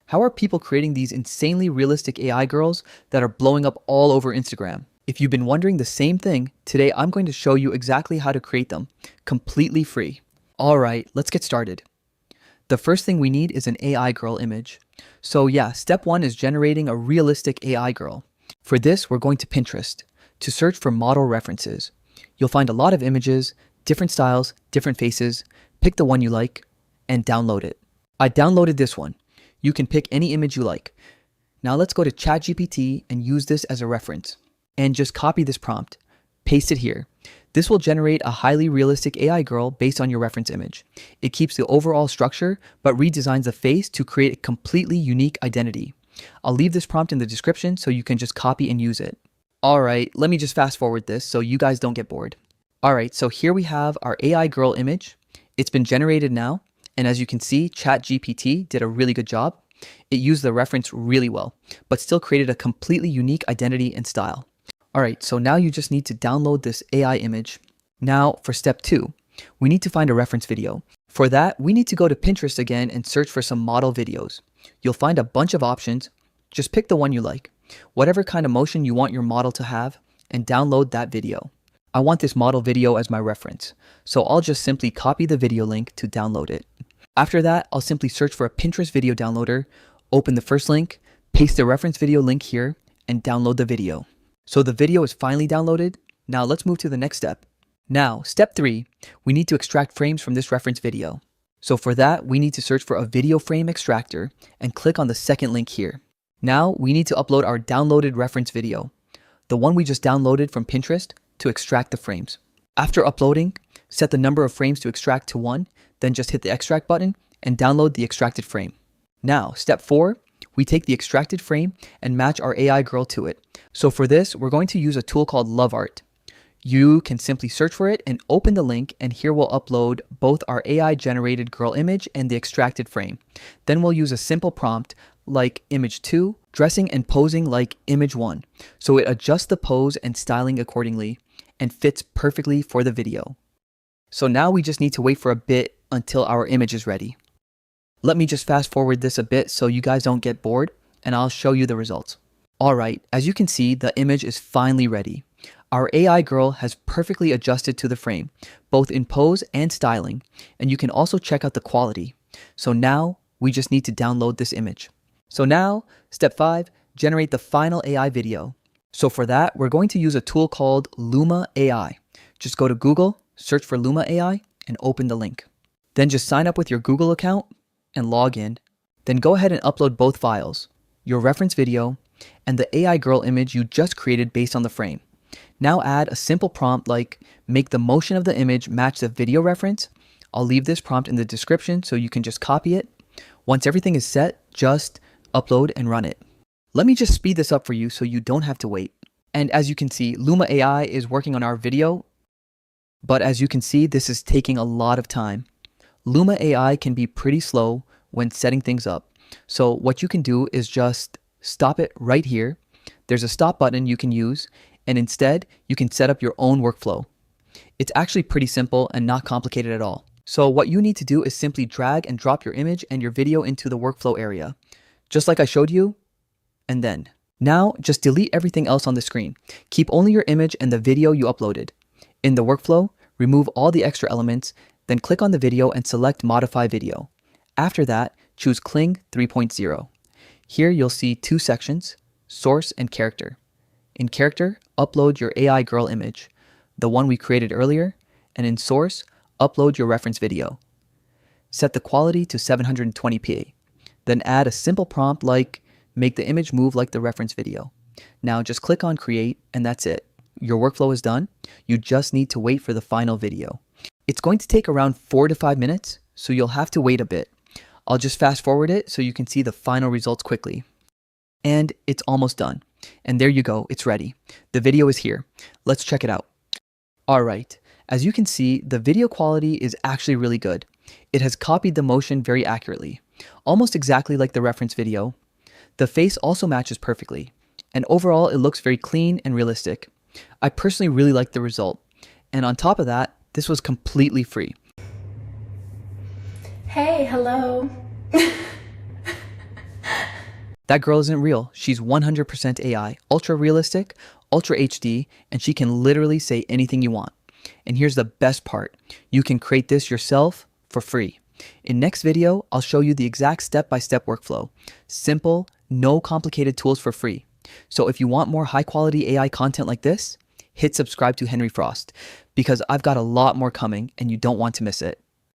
How are people creating these insanely realistic AI girls that are blowing up all over Instagram? If you've been wondering the same thing, today I'm going to show you exactly how to create them, completely free. Alright, let's get started. The first thing we need is an AI girl image. So yeah, step one is generating a realistic AI girl. For this, we're going to Pinterest to search for model references. You'll find a lot of images, different styles, different faces. Pick the one you like and download it. I downloaded this one. You can pick any image you like. Now let's go to ChatGPT and use this as a reference. And just copy this prompt. Paste it here. This will generate a highly realistic AI girl based on your reference image. It keeps the overall structure, but redesigns the face to create a completely unique identity. I'll leave this prompt in the description so you can just copy and use it. Alright, let me just fast forward this so you guys don't get bored. Alright, so here we have our AI girl image. It's been generated now. And as you can see, ChatGPT did a really good job. It used the reference really well, but still created a completely unique identity and style. Alright, so now you just need to download this AI image. Now for step 2, we need to find a reference video. For that, we need to go to Pinterest again and search for some model videos. You'll find a bunch of options. Just pick the one you like, whatever kind of motion you want your model to have, and download that video. I want this model video as my reference, so I'll just simply copy the video link to download it. After that, I'll simply search for a Pinterest video downloader, open the first link, paste the reference video link here, and download the video. So the video is finally downloaded. Now let's move to the next step. Now, step 3, we need to extract frames from this reference video. So for that, we need to search for a video frame extractor and click on the second link here. Now we need to upload our downloaded reference video, the one we just downloaded from Pinterest, to extract the frames. After uploading, set the number of frames to extract to 1, then just hit the extract button and download the extracted frame. Now, step 4, we take the extracted frame and match our AI girl to it. So for this, we're going to use a tool called Lovart. You can simply search for it and open the link, and here we'll upload both our AI generated girl image and the extracted frame. Then we'll use a simple prompt like image 2, dressing and posing like image 1. So it adjusts the pose and styling accordingly and fits perfectly for the video. So now we just need to wait for a bit until our image is ready. Let me just fast forward this a bit so you guys don't get bored, and I'll show you the results. Alright, as you can see, the image is finally ready. Our AI girl has perfectly adjusted to the frame, both in pose and styling, and you can also check out the quality. So now we just need to download this image. So now, step 5, generate the final AI video. So for that, we're going to use a tool called Luma AI. Just go to Google, search for Luma AI, and open the link. Then just sign up with your Google account and log in. Then go ahead and upload both files, your reference video and the AI girl image you just created based on the frame. Now add a simple prompt like make the motion of the image match the video reference. I'll leave this prompt in the description so you can just copy it. Once everything is set, just upload and run it. Let me just speed this up for you so you don't have to wait. And as you can see, Luma AI is working on our video, but as you can see, this is taking a lot of time. Luma AI can be pretty slow when setting things up. So what you can do is just stop it right here. There's a stop button you can use, and instead you can set up your own workflow. It's actually pretty simple and not complicated at all. So what you need to do is simply drag and drop your image and your video into the workflow area, just like I showed you, and then. Now just delete everything else on the screen. Keep only your image and the video you uploaded. In the workflow, remove all the extra elements, then click on the video and select Modify Video. After that, choose Kling 3.0. Here you'll see 2 sections, Source and Character. In Character, upload your AI girl image, the one we created earlier, and in Source, upload your reference video. Set the quality to 720p. Then add a simple prompt like, make the image move like the reference video. Now just click on Create, and that's it. Your workflow is done. You just need to wait for the final video. It's going to take around 4 to 5 minutes, so you'll have to wait a bit. I'll just fast forward it so you can see the final results quickly. And it's almost done. And there you go, it's ready. The video is here. Let's check it out. Alright, as you can see, the video quality is actually really good. It has copied the motion very accurately, almost exactly like the reference video. The face also matches perfectly, and overall it looks very clean and realistic. I personally really like the result, and on top of that, this was completely free. Hey, hello. That girl isn't real. She's 100% AI, ultra realistic, ultra HD, and she can literally say anything you want. And here's the best part. You can create this yourself for free. In next video, I'll show you the exact step-by-step workflow. Simple, no complicated tools for free. So if you want more high-quality AI content like this, hit subscribe to Henry Frost because I've got a lot more coming and you don't want to miss it.